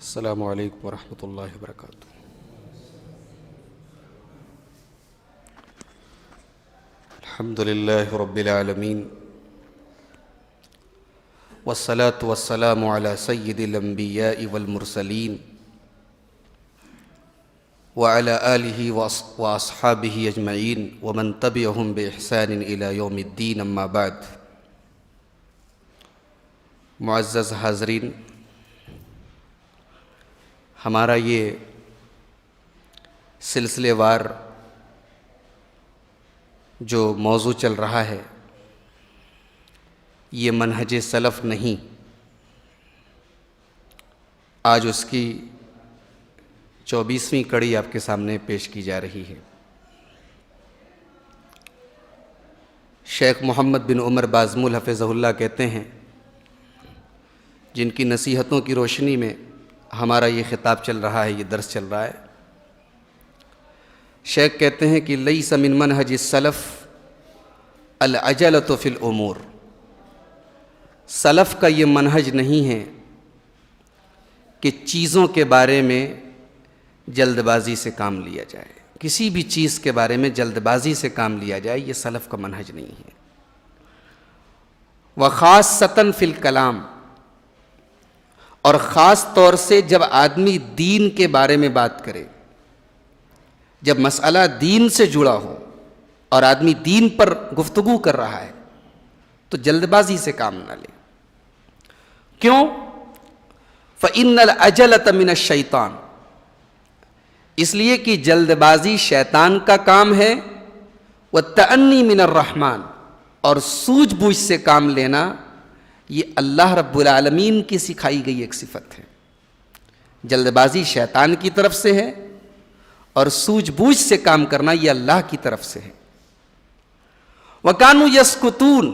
السلام علیکم ورحمۃ اللہ وبرکاتہ۔ الحمد للہ رب العالمین والصلاة والسلام علی سید الانبیاء والمرسلین وعلی آلہ واصحابہ اجمعین ومن تبعہم بإحسان الی یوم الدین، اما بعد۔ معزز حاضرین، ہمارا یہ سلسلے وار جو موضوع چل رہا ہے یہ منہج سلف نہیں، آج اس کی 24ویں کڑی آپ کے سامنے پیش کی جا رہی ہے۔ شیخ محمد بن عمر بازمول حفظہ اللہ کہتے ہیں، جن کی نصیحتوں کی روشنی میں ہمارا یہ خطاب چل رہا ہے، یہ درس چل رہا ہے۔ شیخ کہتے ہیں کہ لیس من منہج السلف العجلۃ فی الامور، سلف کا یہ منہج نہیں ہے کہ چیزوں کے بارے میں جلد بازی سے کام لیا جائے، کسی بھی چیز کے بارے میں جلد بازی سے کام لیا جائے، یہ سلف کا منہج نہیں ہے۔ وخاصۃً فی الکلام، اور خاص طور سے جب آدمی دین کے بارے میں بات کرے، جب مسئلہ دین سے جڑا ہو اور آدمی دین پر گفتگو کر رہا ہے تو جلد بازی سے کام نہ لے۔ کیوں؟ فإن العجلۃ من الشیطان، اس لیے کہ جلد بازی شیطان کا کام ہے، والتأنی من الرحمن، اور سوجھ بوجھ سے کام لینا یہ اللہ رب العالمین کی سکھائی گئی ایک صفت ہے۔ جلد بازی شیطان کی طرف سے ہے اور سوجھ بوجھ سے کام کرنا یہ اللہ کی طرف سے ہے۔ وَكَانُوا يَسْكُتُونَ،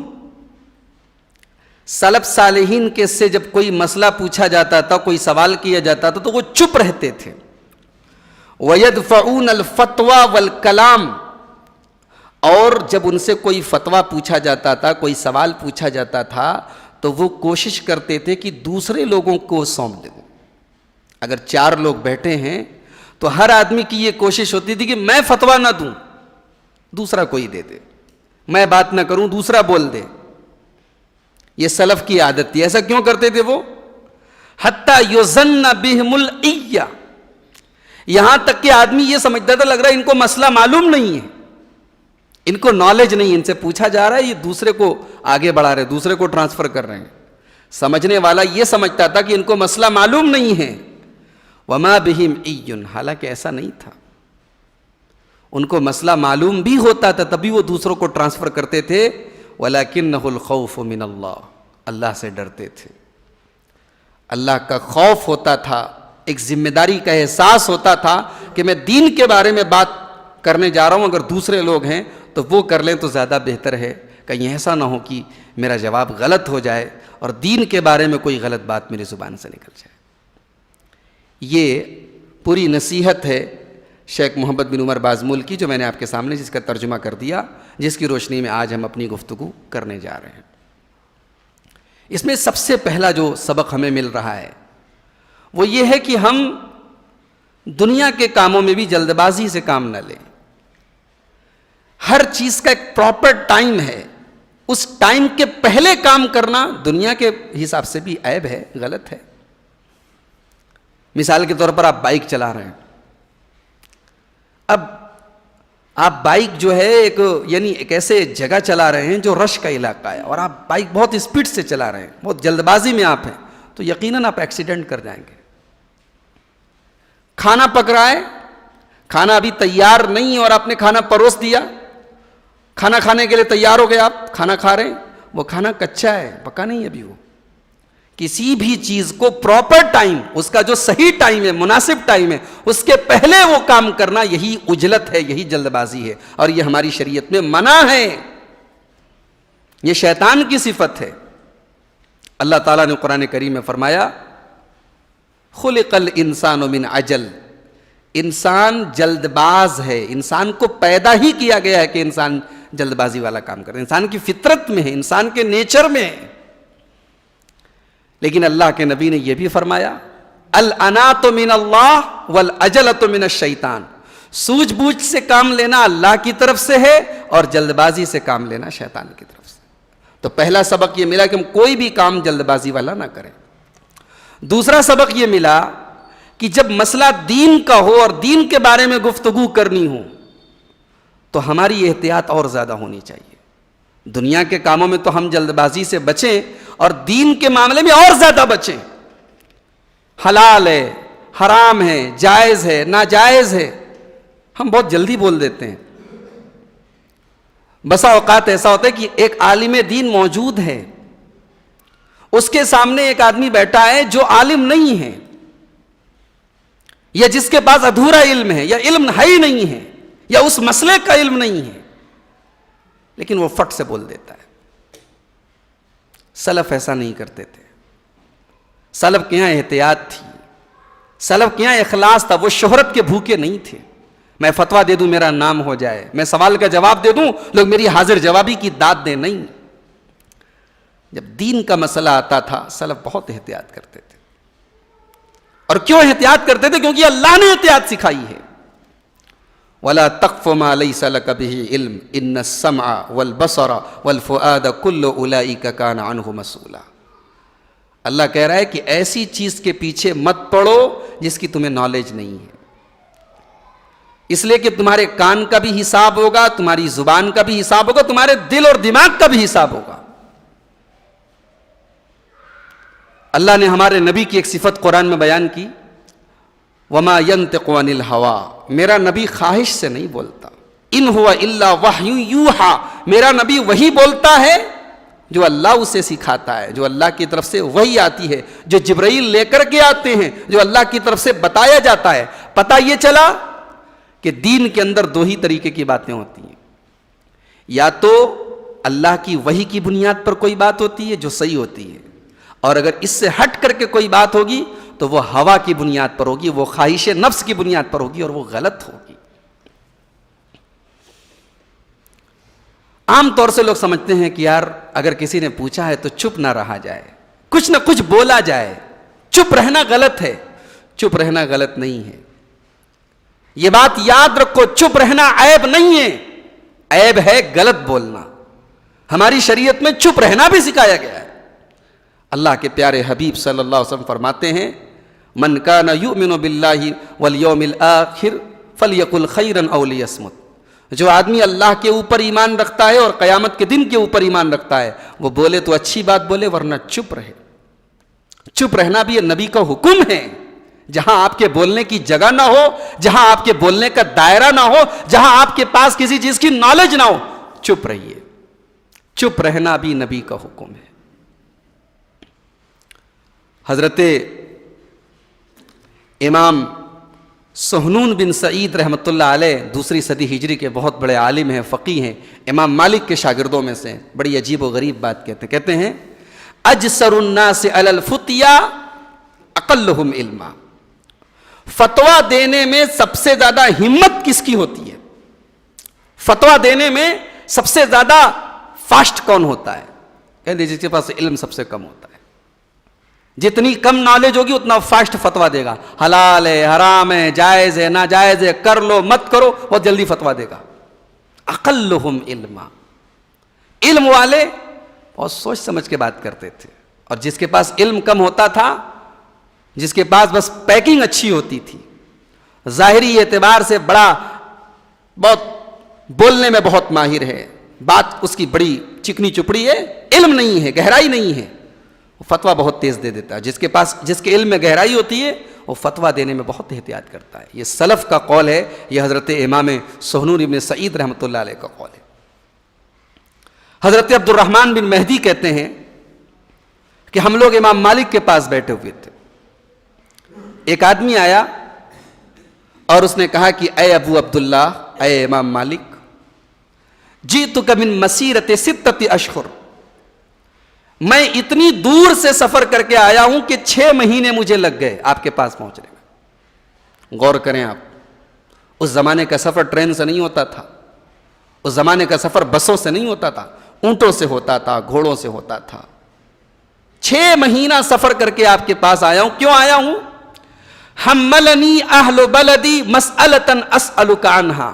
سلف صالحین کے سے جب کوئی مسئلہ پوچھا جاتا تھا، کوئی سوال کیا جاتا تھا تو وہ چپ رہتے تھے۔ وَيَدْفَعُونَ الْفَتْوَى وَالْكَلَامَ، اور جب ان سے کوئی فتویٰ پوچھا جاتا تھا، کوئی سوال پوچھا جاتا تھا تو وہ کوشش کرتے تھے کہ دوسرے لوگوں کو سونپ دیں۔ اگر 4 لوگ بیٹھے ہیں تو ہر آدمی کی یہ کوشش ہوتی تھی کہ میں فتویٰ نہ دوں، دوسرا کوئی دے دے، میں بات نہ کروں، دوسرا بول دے۔ یہ سلف کی عادت تھی۔ ایسا کیوں کرتے تھے وہ؟ حتیٰ یظن بہم العیہ، یہاں تک کہ آدمی یہ سمجھتا تھا لگ رہا ہے ان کو مسئلہ معلوم نہیں ہے، ان کو نالج نہیں، ان سے پوچھا جا رہا ہے، یہ دوسرے کو آگے بڑھا رہے، دوسرے کو ٹرانسفر کر رہے ہیں۔ سمجھنے والا یہ سمجھتا تھا کہ ان کو مسئلہ معلوم نہیں ہے۔ وما بہم عی، حالانکہ ایسا نہیں تھا، ان کو مسئلہ معلوم بھی ہوتا تھا تبھی وہ دوسروں کو ٹرانسفر کرتے تھے۔ ولکنہ الخوف من اللہ، اللہ سے ڈرتے تھے، اللہ کا خوف ہوتا تھا، ایک ذمہ داری کا احساس ہوتا تھا کہ میں دین کے بارے میں بات کرنے جا رہا ہوں، اگر دوسرے لوگ ہیں تو وہ کر لیں تو زیادہ بہتر ہے، کہیں ایسا نہ ہو کہ میرا جواب غلط ہو جائے اور دین کے بارے میں کوئی غلط بات میری زبان سے نکل جائے۔ یہ پوری نصیحت ہے شیخ محمد بن عمر بازمول کی، جو میں نے آپ کے سامنے جس کا ترجمہ کر دیا، جس کی روشنی میں آج ہم اپنی گفتگو کرنے جا رہے ہیں۔ اس میں سب سے پہلا جو سبق ہمیں مل رہا ہے وہ یہ ہے کہ ہم دنیا کے کاموں میں بھی جلد بازی سے کام نہ لیں۔ ہر چیز کا ایک پراپر ٹائم ہے، اس ٹائم کے پہلے کام کرنا دنیا کے حساب سے بھی عیب ہے، غلط ہے۔ مثال کے طور پر آپ بائک چلا رہے ہیں، اب آپ بائک جو ہے ایک ایسے جگہ چلا رہے ہیں جو رش کا علاقہ ہے، اور آپ بائک بہت اسپیڈ سے چلا رہے ہیں، بہت جلد بازی میں آپ ہیں، تو یقیناً آپ ایکسیڈنٹ کر جائیں گے۔ کھانا پک رہا ہے، کھانا ابھی تیار نہیں ہے اور آپ نے کھانا پروس دیا، کھانا کھانے کے لیے تیار ہو گئے، آپ کھانا کھا رہے ہیں، وہ کھانا کچا ہے، پکا نہیں ابھی۔ وہ کسی بھی چیز کو پراپر ٹائم، اس کا جو صحیح ٹائم ہے، مناسب ٹائم ہے، اس کے پہلے وہ کام کرنا، یہی عجلت ہے، یہی جلد بازی ہے، اور یہ ہماری شریعت میں منع ہے، یہ شیطان کی صفت ہے۔ اللہ تعالیٰ نے قرآن کریم میں فرمایا خلق الانسان من عجل، انسان جلد باز ہے، انسان کو پیدا ہی کیا گیا ہے کہ انسان جلد بازی والا کام کرے، انسان کی فطرت میں ہے، انسان کے نیچر میں ہے۔ لیکن اللہ کے نبی نے یہ بھی فرمایا الانات من اللہ والعجلۃ من الشیطان، سوجھ بوجھ سے کام لینا اللہ کی طرف سے ہے اور جلد بازی سے کام لینا شیطان کی طرف سے۔ تو پہلا سبق یہ ملا کہ ہم کوئی بھی کام جلد بازی والا نہ کریں۔ دوسرا سبق یہ ملا کہ جب مسئلہ دین کا ہو اور دین کے بارے میں گفتگو کرنی ہو تو ہماری احتیاط اور زیادہ ہونی چاہیے۔ دنیا کے کاموں میں تو ہم جلد بازی سے بچیں اور دین کے معاملے میں اور زیادہ بچیں۔ حلال ہے، حرام ہے، جائز ہے، ناجائز ہے، ہم بہت جلدی بول دیتے ہیں۔ بسا اوقات ایسا ہوتا ہے کہ ایک عالم دین موجود ہے، اس کے سامنے ایک آدمی بیٹھا ہے جو عالم نہیں ہے، یا جس کے پاس ادھورا علم ہے، یا علم ہے ہی نہیں ہے، یا اس مسئلے کا علم نہیں ہے، لیکن وہ فٹ سے بول دیتا ہے۔ سلف ایسا نہیں کرتے تھے۔ سلف کے یہاں احتیاط تھی، سلف کے یہاں اخلاص تھا، وہ شہرت کے بھوکے نہیں تھے۔ میں فتویٰ دے دوں میرا نام ہو جائے، میں سوال کا جواب دے دوں لوگ میری حاضر جوابی کی داد دیں، نہیں۔ جب دین کا مسئلہ آتا تھا سلف بہت احتیاط کرتے تھے۔ اور کیوں احتیاط کرتے تھے؟ کیونکہ اللہ نے احتیاط سکھائی ہے۔ وَلَا تَقْفُ مَا لَيْسَ لَكَ بِهِ عِلْمٌ إِنَّ السَّمْعَ وَالْبَصَرَ وَالْفُؤَادَ كُلُّ أُولَئِكَ كَانَ عَنْهُ مسؤولا۔ اللہ کہہ رہا ہے کہ ایسی چیز کے پیچھے مت پڑو جس کی تمہیں نالج نہیں ہے، اس لیے کہ تمہارے کان کا بھی حساب ہوگا، تمہاری زبان کا بھی حساب ہوگا، تمہارے دل اور دماغ کا بھی حساب ہوگا۔ اللہ نے ہمارے نبی کی ایک صفت قرآن میں بیان کی، وما ينطق عن الهوى، میرا نبی خواہش سے نہیں بولتا، ان هو الا وحی یوحى، میرا نبی وہی بولتا ہے جو اللہ اسے سکھاتا ہے، جو اللہ کی طرف سے وحی آتی ہے، جو جبرائیل لے کر کے آتے ہیں، جو اللہ کی طرف سے بتایا جاتا ہے۔ پتہ یہ چلا کہ دین کے اندر دو ہی طریقے کی باتیں ہوتی ہیں، یا تو اللہ کی وحی کی بنیاد پر کوئی بات ہوتی ہے جو صحیح ہوتی ہے، اور اگر اس سے ہٹ کر کے کوئی بات ہوگی تو وہ ہوا کی بنیاد پر ہوگی، وہ خواہش نفس کی بنیاد پر ہوگی اور وہ غلط ہوگی۔ عام طور سے لوگ سمجھتے ہیں کہ یار اگر کسی نے پوچھا ہے تو چپ نہ رہا جائے، کچھ نہ کچھ بولا جائے، چپ رہنا غلط ہے۔ چپ رہنا غلط نہیں ہے، یہ بات یاد رکھو، چپ رہنا عیب نہیں ہے، عیب ہے غلط بولنا۔ ہماری شریعت میں چپ رہنا بھی سکھایا گیا ہے۔ اللہ کے پیارے حبیب صلی اللہ علیہ وسلم فرماتے ہیں، من کان یؤمن باللہ والیوم الآخر فلیقل خیرا او لیصمت، جو آدمی اللہ کے اوپر ایمان رکھتا ہے اور قیامت کے دن کے اوپر ایمان رکھتا ہے وہ بولے تو اچھی بات بولے ورنہ چپ رہے۔ چپ رہنا بھی یہ نبی کا حکم ہے۔ جہاں آپ کے بولنے کی جگہ نہ ہو، جہاں آپ کے بولنے کا دائرہ نہ ہو، جہاں آپ کے پاس کسی چیز کی نالج نہ ہو، چپ رہیے۔ چپ رہنا بھی نبی کا حکم ہے۔ حضرت امام سہنون بن سعید رحمۃ اللہ علیہ دوسری صدی ہجری کے بہت بڑے عالم ہیں، فقیہ ہیں، امام مالک کے شاگردوں میں سے، بڑی عجیب و غریب بات کہتے ہیں اجسر الناس علی الفتیا اقلہم علما، فتویٰ دینے میں سب سے زیادہ ہمت کس کی ہوتی ہے؟ فتویٰ دینے میں سب سے زیادہ فاسٹ کون ہوتا ہے؟ کہتے ہیں جس کے پاس علم سب سے کم ہوتا ہے۔ جتنی کم نالج ہوگی اتنا فاسٹ فتویٰ دے گا، حلال ہے، حرام ہے، جائز ہے، ناجائز ہے، کر لو مت کرو، بہت جلدی فتویٰ دے گا۔ اقلہم علما، علم والے بہت سوچ سمجھ کے بات کرتے تھے، اور جس کے پاس علم کم ہوتا تھا، جس کے پاس بس پیکنگ اچھی ہوتی تھی، ظاہری اعتبار سے بہت بولنے میں بہت ماہر ہے، بات اس کی بڑی چکنی چپڑی ہے، علم نہیں ہے، گہرائی نہیں ہے، وہ فتویٰ بہت تیز دے دیتا ہے۔ جس کے علم میں گہرائی ہوتی ہے وہ فتویٰ دینے میں بہت احتیاط کرتا ہے۔ یہ سلف کا قول ہے، یہ حضرت امام سہنون بن سعید رحمۃ اللہ علیہ کا قول ہے۔ حضرت عبد الرحمن بن مہدی کہتے ہیں کہ ہم لوگ امام مالک کے پاس بیٹھے ہوئے تھے، ایک آدمی آیا اور اس نے کہا کہ اے ابو عبداللہ، اے امام مالک، جئتک من مسیرت 6 اشہر، میں اتنی دور سے سفر کر کے آیا ہوں کہ 6 مہینے مجھے لگ گئے آپ کے پاس پہنچنے میں۔ غور کریں آپ، اس زمانے کا سفر ٹرین سے نہیں ہوتا تھا، اس زمانے کا سفر بسوں سے نہیں ہوتا تھا، اونٹوں سے ہوتا تھا، گھوڑوں سے ہوتا تھا۔ 6 مہینہ سفر کر کے آپ کے پاس آیا ہوں۔ کیوں آیا ہوں؟ حملنی اہل بلدی مسئلتن اسألک عنہا،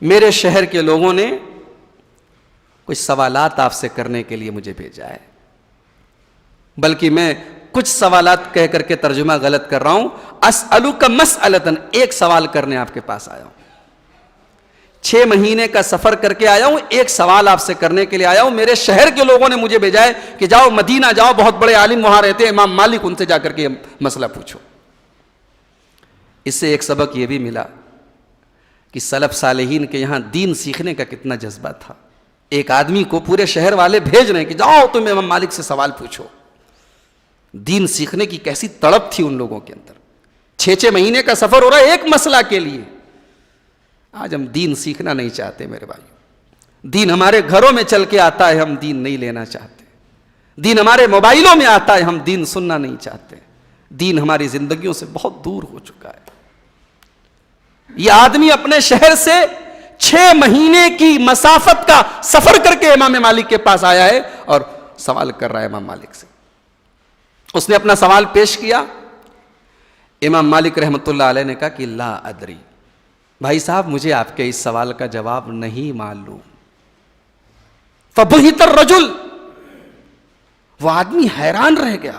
میرے شہر کے لوگوں نے کچھ سوالات آپ سے کرنے کے لیے مجھے بھیجا ہے، بلکہ میں کچھ سوالات کہہ کر کے ترجمہ غلط کر رہا ہوں، اسألک مسئلتن، ایک سوال کرنے آپ کے پاس آیا ہوں، 6 مہینے کا سفر کر کے آیا ہوں، ایک سوال آپ سے کرنے کے لیے آیا ہوں، میرے شہر کے لوگوں نے مجھے بھیجا ہے کہ جاؤ مدینہ جاؤ، بہت بڑے عالم وہاں رہتے ہیں امام مالک، ان سے جا کر کے مسئلہ پوچھو۔ اس سے ایک سبق یہ بھی ملا کہ سلف صالحین کے یہاں دین سیکھنے کا کتنا جذبہ تھا۔ ایک آدمی کو پورے شہر والے بھیج رہے ہیں کہ جاؤ تم امام مالک سے سوال پوچھو، دین سیکھنے کی کیسی تڑپ تھی ان لوگوں کے اندر۔ 6 مہینے کا سفر ہو رہا ہے ایک مسئلہ کے لیے۔ آج ہم دین سیکھنا نہیں چاہتے میرے بھائیو، دین ہمارے گھروں میں چل کے آتا ہے، ہم دین نہیں لینا چاہتے، دین ہمارے موبائلوں میں آتا ہے، ہم دین سننا نہیں چاہتے، دین ہماری زندگیوں سے بہت دور ہو چکا ہے۔ یہ آدمی اپنے شہر سے 6 مہینے کی مسافت کا سفر کر کے امام مالک کے پاس آیا ہے اور سوال کر رہا ہے امام مالک سے۔ اس نے اپنا سوال پیش کیا، امام مالک رحمۃ اللہ علیہ نے کہا کہ لا ادری، بھائی صاحب مجھے آپ کے اس سوال کا جواب نہیں معلوم۔ فبہت الرجل، وہ آدمی حیران رہ گیا،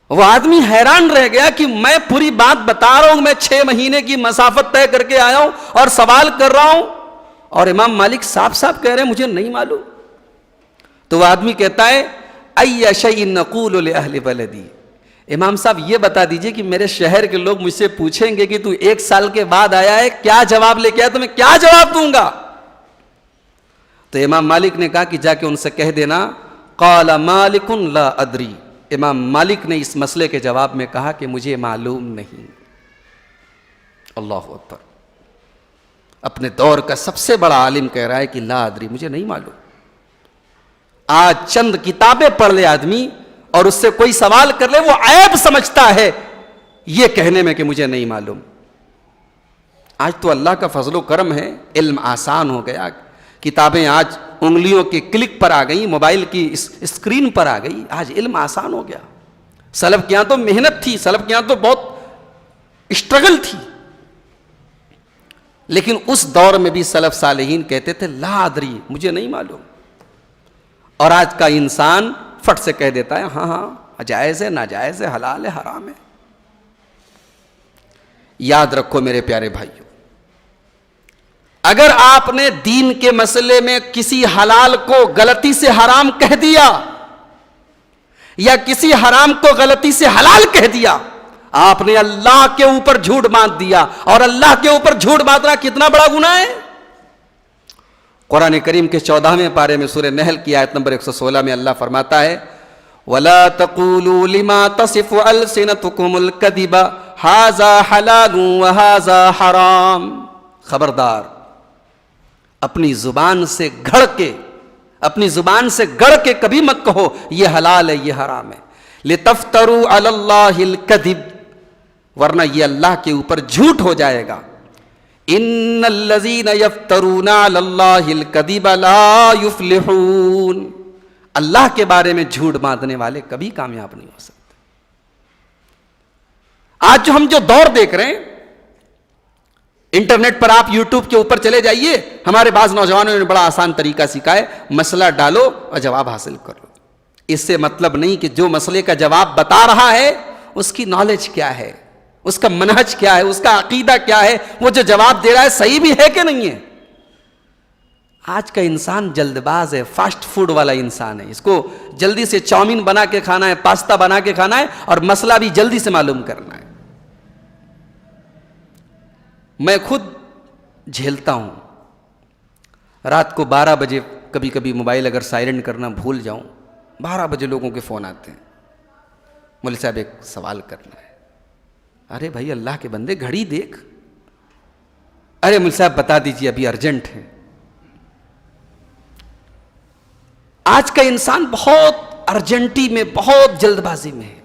وہ آدمی حیران رہ گیا کہ میں پوری بات بتا رہا ہوں، میں 6 مہینے کی مسافت طے کر کے آیا ہوں اور سوال کر رہا ہوں، اور امام مالک صاف صاف کہہ رہے ہیں مجھے نہیں معلوم۔ تو وہ آدمی کہتا ہے ای شیء نقول لأہل بلدی، امام صاحب یہ بتا دیجئے کہ میرے شہر کے لوگ مجھ سے پوچھیں گے کہ تو 1 سال کے بعد آیا ہے، کیا جواب لے کے آیا، تو میں کیا جواب دوں گا؟ تو امام مالک نے کہا کہ جا کے ان سے کہہ دینا قال مالک لا ادری، امام مالک نے اس مسئلے کے جواب میں کہا کہ مجھے معلوم نہیں۔ اللہ اکبر، اپنے دور کا سب سے بڑا عالم کہہ رہا ہے کہ لا ادری، مجھے نہیں معلوم۔ آج چند کتابیں پڑھ لے آدمی اور اس سے کوئی سوال کر لے، وہ عیب سمجھتا ہے یہ کہنے میں کہ مجھے نہیں معلوم۔ آج تو اللہ کا فضل و کرم ہے، علم آسان ہو گیا، کتابیں آج انگلیوں کے کلک پر آ گئی، موبائل کی اسکرین پر آ گئی، آج علم آسان ہو گیا۔ سلف کے یہاں تو محنت تھی، سلف کے یہاں تو بہت اسٹرگل تھی، لیکن اس دور میں بھی سلف صالحین کہتے تھے لا ادری، مجھے نہیں معلوم۔ اور آج کا انسان فٹ سے کہہ دیتا ہے ہاں ہاں جائز ہے، ناجائز ہے، حلال ہے، حرام ہے۔ یاد رکھو میرے پیارے بھائیو، اگر آپ نے دین کے مسئلے میں کسی حلال کو غلطی سے حرام کہہ دیا یا کسی حرام کو غلطی سے حلال کہہ دیا، آپ نے اللہ کے اوپر جھوٹ باندھ دیا، اور اللہ کے اوپر جھوٹ باندھنا کتنا بڑا گناہ ہے۔ قرآن کریم کے 14ویں پارے میں سورہ نحل کی آیت نمبر 116 میں اللہ فرماتا ہے وَلَا تَقُولُوا لِمَا تَصِفُ أَلْسِنَتُكُمُ الْكَذِبَ هَذَا حَلَالٌ وَهَذَا حَرَامٌ، خبردار اپنی زبان سے گڑھ کے کبھی مت کہو یہ حلال ہے یہ حرام ہے، لِتَفْتَرُوا عَلَى اللَّهِ الْكَذِبَ، ورنہ یہ اللہ کے اوپر جھوٹ ہو جائے گا۔ ان الذین یفترون علی اللہ الکذب لا یفلحون، اللہ کے بارے میں جھوٹ باندھنے والے کبھی کامیاب نہیں ہو سکتے۔ آج جو ہم دور دیکھ رہے ہیں، انٹرنیٹ پر آپ یوٹیوب کے اوپر چلے جائیے، ہمارے بعض نوجوانوں نے بڑا آسان طریقہ سکھا ہے، مسئلہ ڈالو اور جواب حاصل کرو۔ اس سے مطلب نہیں کہ جو مسئلے کا جواب بتا رہا ہے اس کی نالج کیا ہے، اس کا منہج کیا ہے، اس کا عقیدہ کیا ہے، وہ جو جواب دے رہا ہے صحیح بھی ہے کہ نہیں ہے۔ آج کا انسان جلد باز ہے، فاسٹ فوڈ والا انسان ہے، اس کو جلدی سے چاؤمین بنا کے کھانا ہے، پاستا بنا کے کھانا ہے، اور مسئلہ بھی جلدی سے معلوم کرنا ہے۔ میں خود جھیلتا ہوں، رات کو 12 بجے کبھی کبھی موبائل اگر سائلنٹ کرنا بھول جاؤں، 12 بجے لوگوں کے فون آتے ہیں، مولوی صاحب ایک سوال کرنا ہے۔ ارے بھائی اللہ کے بندے گھڑی دیکھ، ارے مولوی صاحب بتا دیجیے ابھی ارجنٹ ہے۔ آج کا انسان بہت ارجنٹی میں، بہت جلد بازی میں ہے۔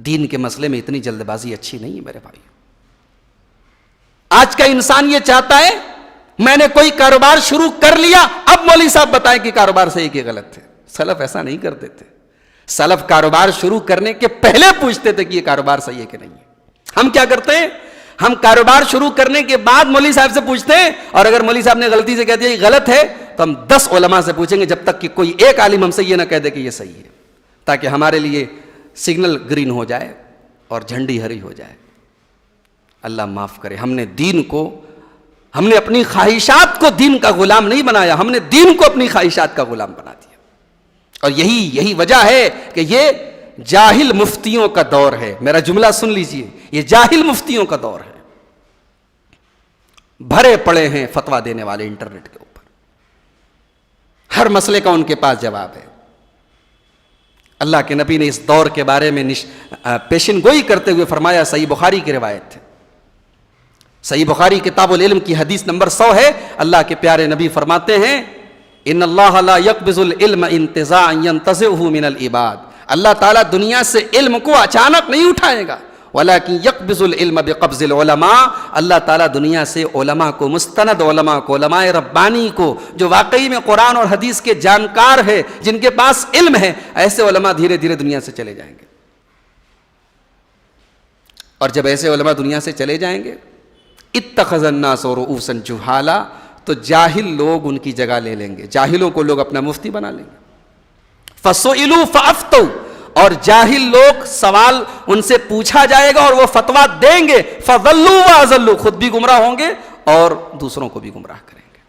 دین کے مسئلے میں اتنی جلد بازی اچھی نہیں ہے میرے بھائی۔ آج کا انسان یہ چاہتا ہے میں نے کوئی کاروبار شروع کر لیا، اب مولوی صاحب بتائیں کہ کاروبار صحیح کہ غلط ہے۔ سلف ایسا نہیں کرتے تھے، سلف کاروبار شروع کرنے کے پہلے پوچھتے تھے کہ یہ کاروبار صحیح ہے کہ نہیں ہے. ہم کیا کرتے ہیں؟ ہم کاروبار شروع کرنے کے بعد مولوی صاحب سے پوچھتے ہیں, اور اگر مولوی صاحب نے غلطی سے کہہ دیا یہ غلط ہے تو ہم 10 علماء سے پوچھیں گے, جب تک کہ کوئی ایک عالم ہم سے یہ نہ کہہ دے کہ یہ صحیح ہے, تاکہ ہمارے لیے سگنل گرین ہو جائے اور جھنڈی ہری ہو جائے. اللہ معاف کرے, ہم نے اپنی خواہشات کو دین کا غلام نہیں بنایا, ہم نے دین کو اپنی خواہشات کا غلام بنا دیا. اور یہی وجہ ہے کہ یہ جاہل مفتیوں کا دور ہے. میرا جملہ سن لیجئے, یہ جاہل مفتیوں کا دور ہے. بھرے پڑے ہیں فتویٰ دینے والے انٹرنیٹ کے اوپر, ہر مسئلے کا ان کے پاس جواب ہے. اللہ کے نبی نے اس دور کے بارے میں پیشن گوئی کرتے ہوئے فرمایا, صحیح بخاری کی روایت ہے, صحیح بخاری کتاب العلم کی حدیث نمبر 100 ہے. اللہ کے پیارے نبی فرماتے ہیں, ان اللہ لا يقبض العلم انتزاعا ينتزعه من العباد, اللہ تعالیٰ دنیا سے علم کو اچانک نہیں اٹھائے گا, ولكن يقبض العلم بقبض العلماء, اللہ تعالیٰ دنیا سے علماء کو, مستند علماء کو, علماء ربانی کو, جو واقعی میں قرآن اور حدیث کے جانکار ہے, جن کے پاس علم ہے, ایسے علماء دھیرے دھیرے دنیا سے چلے جائیں گے. اور جب ایسے علماء دنیا سے چلے جائیں گے, اتخذ الناس رؤوسا جہالا, تو جاہل لوگ ان کی جگہ لے لیں گے, جاہلوں کو لوگ اپنا مفتی بنا لیں گے. فسئلوا فافتوا, اور جاہل لوگ سوال ان سے پوچھا جائے گا اور وہ فتویٰ دیں گے. فضلوا واضلوا, خود بھی گمراہ ہوں گے اور دوسروں کو بھی گمراہ کریں گے.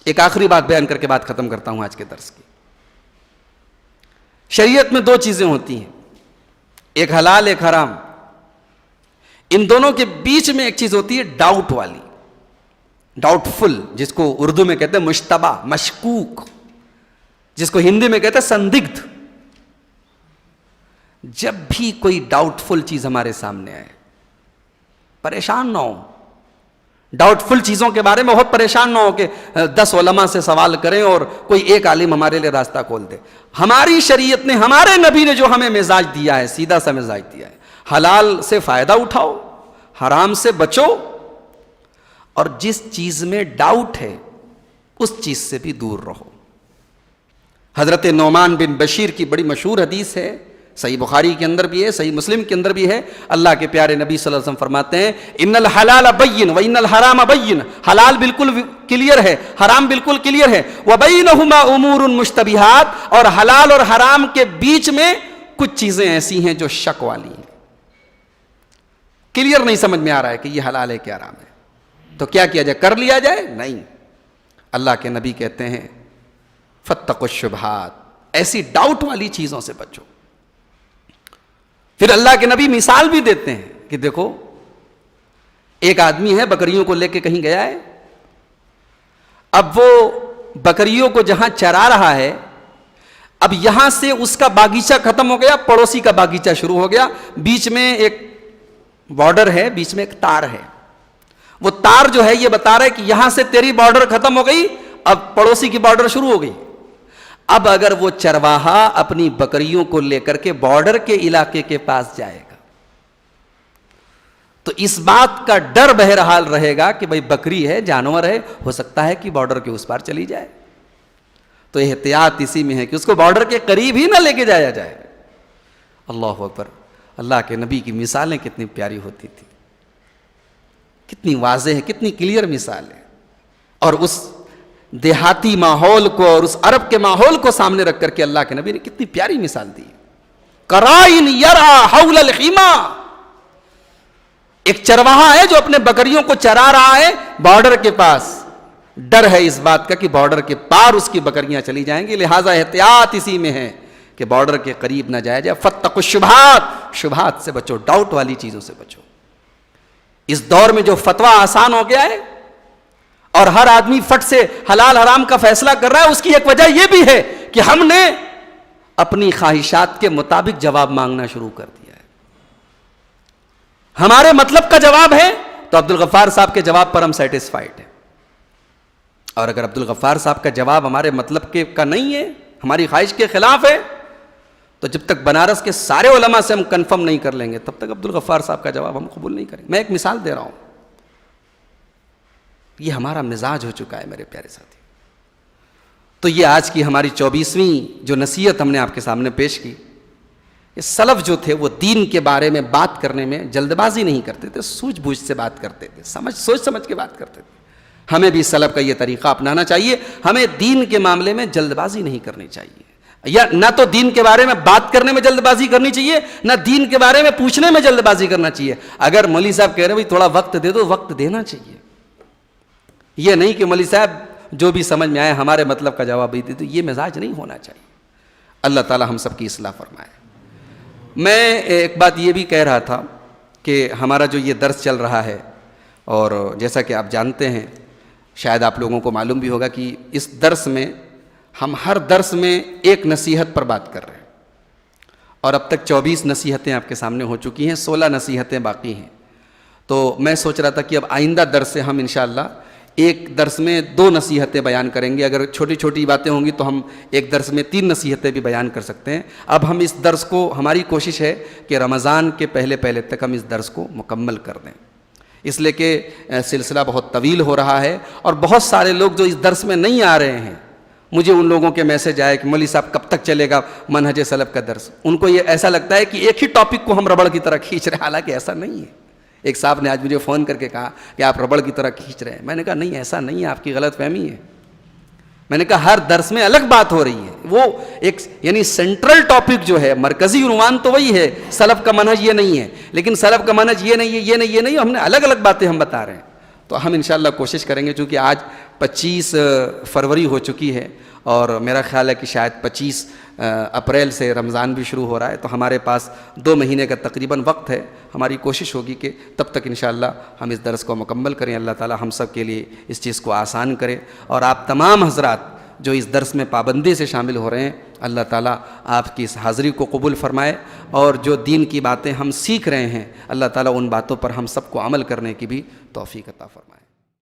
ایک آخری بات بیان کر کے بات ختم کرتا ہوں آج کے درس کی. شریعت میں 2 چیزیں ہوتی ہیں, ایک حلال ایک حرام. ان دونوں کے بیچ میں ایک چیز ہوتی ہے ڈاؤٹ والی, ڈاؤٹ فل, جس کو اردو میں کہتے ہیں مشتبہ, مشکوک, جس کو ہندی میں کہتے ہیں سندگدھ. جب بھی کوئی ڈاؤٹ فل چیز ہمارے سامنے آئے, پریشان نہ ہو. ڈاؤٹ فل چیزوں کے بارے میں بہت پریشان نہ ہو کہ 10 علماء سے سوال کریں اور کوئی ایک عالم ہمارے لیے راستہ کھول دے. ہماری شریعت نے, ہمارے نبی نے جو ہمیں مزاج دیا ہے, سیدھا سا مزاج دیا ہے, حلال سے فائدہ اٹھاؤ, حرام سے بچو, اور جس چیز میں ڈاؤٹ ہے اس چیز سے بھی دور رہو. حضرت نعمان بن بشیر کی بڑی مشہور حدیث ہے, صحیح بخاری کے اندر بھی ہے, صحیح مسلم کے اندر بھی ہے. اللہ کے پیارے نبی صلی اللہ علیہ وسلم فرماتے ہیں, ان الحلال بین و ان الحرام بین, حلال بالکل کلیئر ہے, حرام بالکل کلیئر ہے. وبینہما امور مشتبہات, اور حلال اور حرام کے بیچ میں کچھ چیزیں ایسی ہیں جو شک والی ہیں, کلیئر نہیں سمجھ میں آ رہا ہے کہ یہ حلال ہے کہ حرام ہے, تو کیا کیا جائے؟ کر لیا جائے؟ نہیں. اللہ کے نبی کہتے ہیں فاتقوا الشبہات, ایسی ڈاؤٹ والی چیزوں سے بچو. پھر اللہ کے نبی مثال بھی دیتے ہیں کہ دیکھو, ایک آدمی ہے بکریوں کو لے کے کہیں گیا ہے, اب وہ بکریوں کو جہاں چرا رہا ہے, اب یہاں سے اس کا باغیچہ ختم ہو گیا, پڑوسی کا باغیچہ شروع ہو گیا, بیچ میں ایک بارڈر ہے, بیچ میں ایک تار ہے. وہ تار جو ہے یہ بتا رہا ہے کہ یہاں سے تیری بارڈر ختم ہو گئی, اب پڑوسی کی بارڈر شروع ہو گئی. اب اگر وہ چرواہا اپنی بکریوں کو لے کر کے بارڈر کے علاقے کے پاس جائے گا تو اس بات کا ڈر بہرحال رہے گا کہ بھئی بکری ہے, جانور ہے, ہو سکتا ہے کہ بارڈر کے اس پار چلی جائے. تو احتیاط اسی میں ہے کہ اس کو بارڈر کے قریب ہی نہ لے کے جایا جائے. اللہ اکبر. اللہ کے نبی کی مثالیں کتنی پیاری ہوتی تھی, کتنی واضح ہے, کتنی کلیئر مثال ہے. اور اس دیہاتی ماحول کو اور اس عرب کے ماحول کو سامنے رکھ کر کے اللہ کے نبی نے کتنی پیاری مثال دی. قرائن یرا حول الخیمہ, ایک چرواہا ہے جو اپنے بکریوں کو چرا رہا ہے بارڈر کے پاس, ڈر ہے اس بات کا کہ بارڈر کے پار اس کی بکریاں چلی جائیں گی, لہٰذا احتیاط اسی میں ہے کہ بارڈر کے قریب نہ جایا جائے. فاتقوا الشبہات, شبہات سے بچو, ڈاؤٹ والی چیزوں سے بچو. اس دور میں جو فتویٰ آسان ہو گیا ہے اور ہر آدمی فٹ سے حلال حرام کا فیصلہ کر رہا ہے, اس کی ایک وجہ یہ بھی ہے کہ ہم نے اپنی خواہشات کے مطابق جواب مانگنا شروع کر دیا ہے. ہمارے مطلب کا جواب ہے تو عبدالغفار صاحب کے جواب پر ہم سیٹسفائیڈ ہیں, اور اگر عبدالغفار صاحب کا جواب ہمارے مطلب کے کا نہیں ہے, ہماری خواہش کے خلاف ہے, تو جب تک بنارس کے سارے علماء سے ہم کنفرم نہیں کر لیں گے تب تک عبدالغفار صاحب کا جواب ہم قبول نہیں کریں. میں ایک مثال دے رہا ہوں, یہ ہمارا مزاج ہو چکا ہے میرے پیارے ساتھی. تو یہ آج کی ہماری 24ویں جو نصیحت ہم نے آپ کے سامنے پیش کی، یہ سلف جو تھے وہ دین کے بارے میں بات کرنے میں جلد بازی نہیں کرتے تھے، سوجھ بوجھ سے بات کرتے تھے، سوچ سمجھ کے بات کرتے تھے۔ ہمیں بھی سلف کا یہ طریقہ اپنانا چاہیے، ہمیں دین کے معاملے میں جلد بازی نہیں کرنی چاہیے، یا نہ تو دین کے بارے میں بات کرنے میں جلد بازی کرنی چاہیے، نہ دین کے بارے میں پوچھنے میں جلد بازی کرنا چاہیے۔ اگر مولوی صاحب کہہ رہے ہیں بھائی تھوڑا وقت دے دو، وقت دینا چاہیے، یہ نہیں کہ مولوی صاحب جو بھی سمجھ میں آئے ہمارے مطلب کا جواب بھی دے دو، یہ مزاج نہیں ہونا چاہیے۔ اللہ تعالی ہم سب کی اصلاح فرمائے۔ میں ایک بات یہ بھی کہہ رہا تھا کہ ہمارا جو یہ درس چل رہا ہے، اور جیسا کہ آپ جانتے ہیں، شاید آپ لوگوں کو معلوم بھی ہوگا کہ اس درس میں ہم ہر درس میں ایک نصیحت پر بات کر رہے ہیں، اور اب تک 24 نصیحتیں آپ کے سامنے ہو چکی ہیں، 16 نصیحتیں باقی ہیں۔ تو میں سوچ رہا تھا کہ اب آئندہ درس سے ہم انشاءاللہ ایک درس میں 2 نصیحتیں بیان کریں گے، اگر چھوٹی چھوٹی باتیں ہوں گی تو ہم ایک درس میں 3 نصیحتیں بھی بیان کر سکتے ہیں۔ اب ہم اس درس کو، ہماری کوشش ہے کہ رمضان کے پہلے تک ہم اس درس کو مکمل کر دیں، اس لیے کہ سلسلہ بہت طویل ہو رہا ہے، اور بہت سارے لوگ جو اس درس میں نہیں آ رہے ہیں، مجھے ان لوگوں کے میسج آئے کہ مولوی صاحب کب تک چلے گا منہج سلف کا درس؟ ان کو یہ ایسا لگتا ہے کہ ایک ہی ٹاپک کو ہم ربڑ کی طرح کھینچ رہے ہیں، حالانکہ ایسا نہیں ہے۔ ایک صاحب نے آج مجھے فون کر کے کہا کہ آپ ربڑ کی طرح کھینچ رہے ہیں، میں نے کہا نہیں ایسا نہیں ہے، آپ کی غلط فہمی ہے۔ میں نے کہا ہر درس میں الگ بات ہو رہی ہے، وہ ایک یعنی سینٹرل ٹاپک جو ہے، مرکزی عنوان تو وہی ہے، سلف کا منہج یہ نہیں ہے، لیکن سلف کا منہج یہ نہیں ہے، یہ نہیں، ہم نے الگ الگ باتیں ہم بتا رہے ہیں۔ تو ہم انشاءاللہ کوشش کریں گے، چونکہ آج 25 فروری ہو چکی ہے، اور میرا خیال ہے کہ شاید 25 اپریل سے رمضان بھی شروع ہو رہا ہے، تو ہمارے پاس 2 مہینے کا تقریباً وقت ہے۔ ہماری کوشش ہوگی کہ تب تک انشاءاللہ ہم اس درس کو مکمل کریں۔ اللہ تعالی ہم سب کے لیے اس چیز کو آسان کرے، اور آپ تمام حضرات جو اس درس میں پابندی سے شامل ہو رہے ہیں، اللہ تعالیٰ آپ کی اس حاضری کو قبول فرمائے، اور جو دین کی باتیں ہم سیکھ رہے ہیں، اللہ تعالیٰ ان باتوں پر ہم سب کو عمل کرنے کی بھی توفیق عطا فرمائے۔